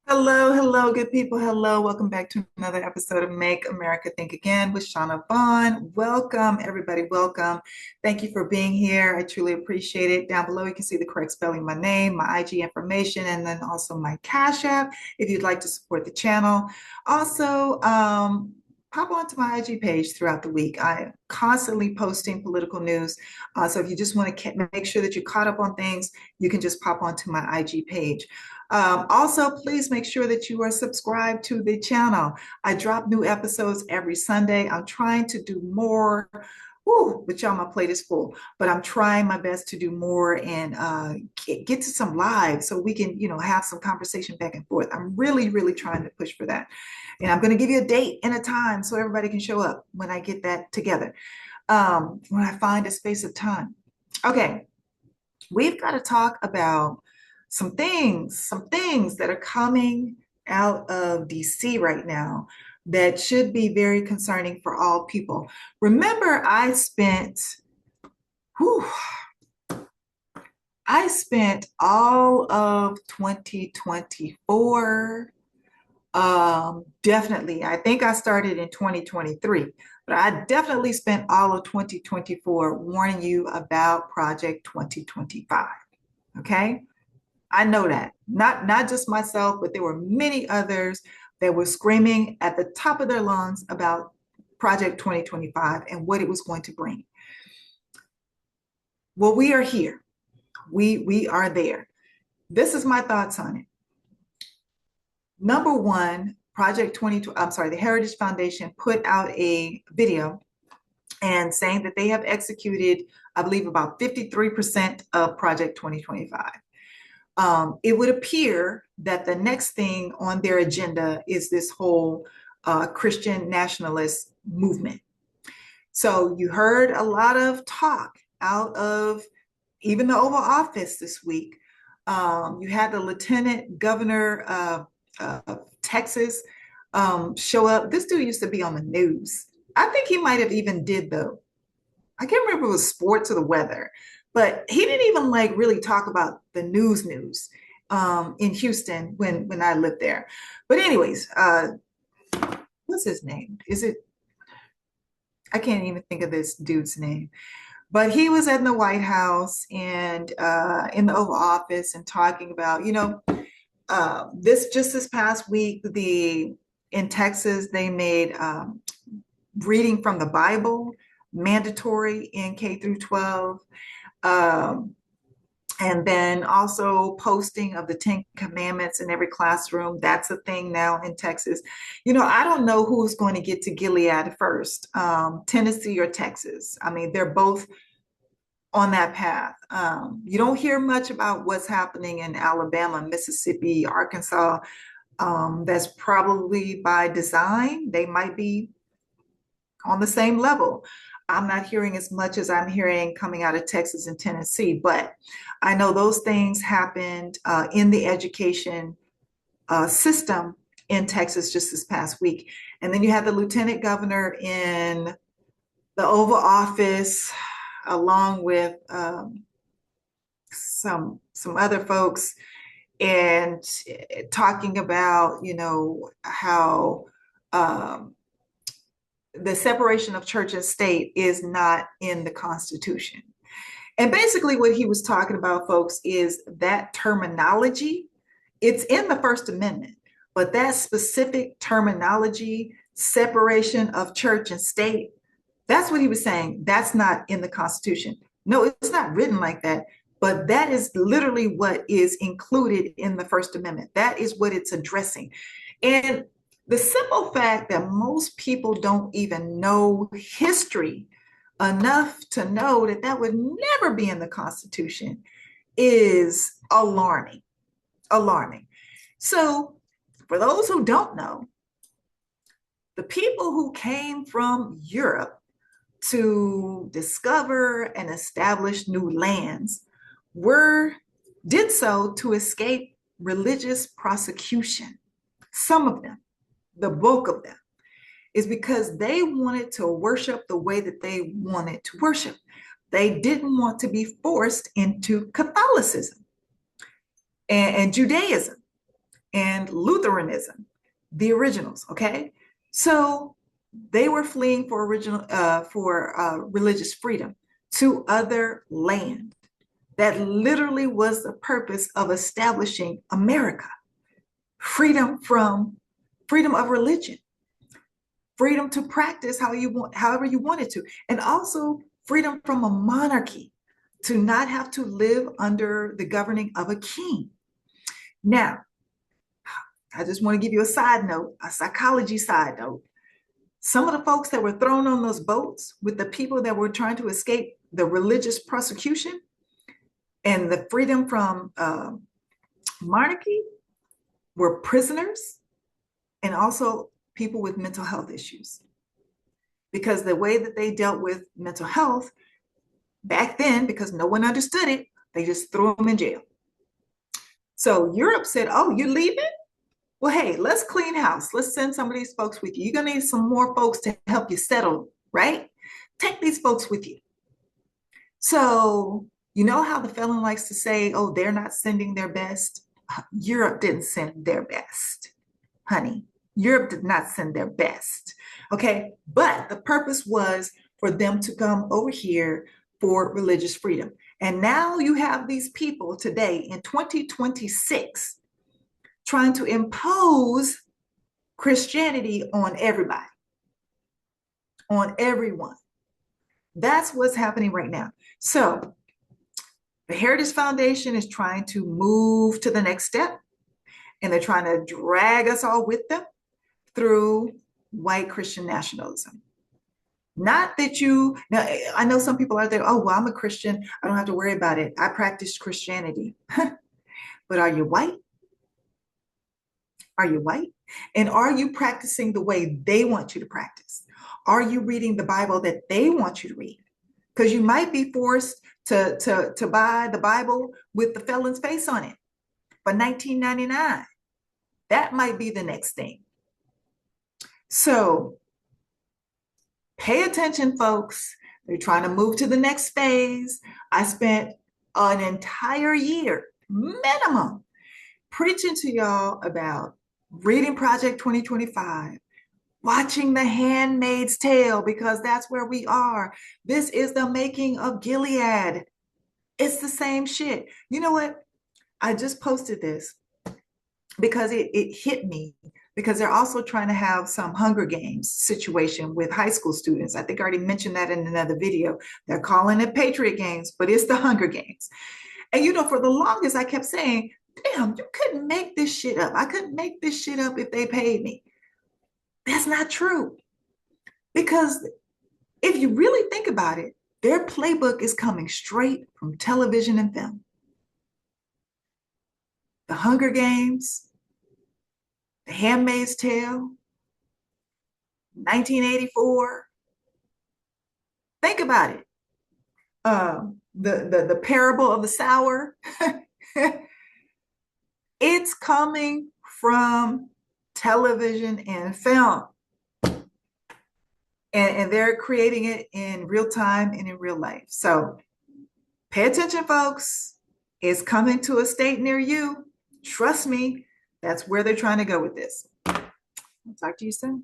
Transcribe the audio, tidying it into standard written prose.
Hello, hello, good people. Hello, welcome back to another episode of Make America Think Again with Shauna Vaughn. Welcome, everybody. Welcome. Thank you for being here. I truly appreciate it. Down below, you can see the correct spelling of my name, my IG information, and then also my Cash App if you'd like to support the channel. Also, pop onto my IG page throughout the week. I am constantly posting political news. So if you just want to make sure that you're caught up on things, you can just pop onto my IG page. Also, please make sure that you are subscribed to the channel. I drop new episodes every Sunday. I'm trying to do more. Woo, but y'all, my plate is full. But I'm trying my best to do more and get to some live so we can, have some conversation back and forth. I'm really, really trying to push for that. And I'm going to give you a date and a time so everybody can show up when I get that together, when I find a space of time. Okay, we've got to talk about some things that are coming out of DC right now that should be very concerning for all people. Remember, whew, I spent all of 2024. Definitely, I think I started in 2023, but I definitely spent all of 2024 warning you about Project 2025. Okay. I know that. Not just myself, but there were many others that were screaming at the top of their lungs about Project 2025 and what it was going to bring. Well, we are here. We are there. This is my thoughts on it. Number one, Project 20, I'm sorry, the Heritage Foundation put out a video and saying that they have executed, I believe, about 53% of Project 2025. It would appear that the next thing on their agenda is this whole Christian nationalist movement. So you heard a lot of talk out of even the Oval Office this week. You had the Lieutenant Governor of Texas show up. This dude used to be on the news. I think he might have even did I can't remember if it was sports or the weather, but he didn't even like really talk about the news in Houston when I lived there. But anyways, what's his name? I can't even think of this dude's name. But he was in the White House and in the Oval Office and talking about, this past week, in Texas, they made reading from the Bible mandatory in K through 12. And then also posting of the Ten Commandments in every classroom. That's a thing now in Texas. I don't know who's going to get to Gilead first, Tennessee or Texas. I mean, they're both on that path. You don't hear much about what's happening in Alabama, Mississippi, Arkansas. That's probably by design. They might be on the same level. I'm not hearing as much as I'm hearing coming out of Texas and Tennessee, but I know those things happened in the education system in Texas just this past week. And then you had the lieutenant governor in the Oval Office, along with some other folks, and talking about, how the separation of church and state is not in the Constitution. And basically, what he was talking about, folks, is that terminology. It's in the First Amendment, but that specific terminology, separation of church and state, that's what he was saying. That's not in the Constitution. No, it's not written like that, but that is literally what is included in the First Amendment. That is what it's addressing. And the simple fact that most people don't even know history enough to know that that would never be in the Constitution is alarming. Alarming. So, for those who don't know, the people who came from Europe to discover and establish new lands did so to escape religious prosecution. Some of them, the bulk of them, is because they wanted to worship the way that they wanted to worship. They didn't want to be forced into Catholicism and Judaism. and Lutheranism, the originals. Okay, so they were fleeing for religious freedom to other land. That literally was the purpose of establishing America. Freedom of religion, freedom to practice however you wanted to, and also freedom from a monarchy, to not have to live under the governing of a king. Now, I just want to give you a side note, a psychology side note. Some of the folks that were thrown on those boats with the people that were trying to escape the religious persecution and the freedom from monarchy were prisoners and also people with mental health issues. Because the way that they dealt with mental health back then, because no one understood it, they just threw them in jail. So Europe said, oh, you're leaving? Well, hey, let's clean house. Let's send some of these folks with you. You're going to need some more folks to help you settle, right? Take these folks with you. So you know how the felon likes to say, oh, they're not sending their best? Europe didn't send their best, honey. Europe did not send their best. Okay, but the purpose was for them to come over here for religious freedom. And now you have these people today in 2026 trying to impose Christianity on everybody, on everyone. That's what's happening right now. So the Heritage Foundation is trying to move to the next step, and they're trying to drag us all with them through white Christian nationalism. Not that now I know some people out there, oh, well, I'm a Christian. I don't have to worry about it. I practice Christianity. But are you white? Are you white? And are you practicing the way they want you to practice? Are you reading the Bible that they want you to read? Because you might be forced to buy the Bible with the felon's face on it for $19.99. That might be the next thing. So pay attention, folks. They're trying to move to the next phase. I spent an entire year, minimum, preaching to y'all about reading Project 2025, watching The Handmaid's Tale, because that's where we are. This is the making of Gilead. It's the same shit. You know what? I just posted this because it hit me, because they're also trying to have some Hunger Games situation with high school students. I think I already mentioned that in another video. They're calling it Patriot Games, but it's the Hunger Games. And you know, for the longest, I kept saying, damn, you couldn't make this shit up. I couldn't make this shit up if they paid me. That's not true. Because if you really think about it, their playbook is coming straight from television and film. The Hunger Games, The Handmaid's Tale, 1984. Think about it. The parable of the sower. It's coming from television and film. And they're creating it in real time and in real life. So pay attention, folks. It's coming to a state near you. Trust me, that's where they're trying to go with this. I'll talk to you soon.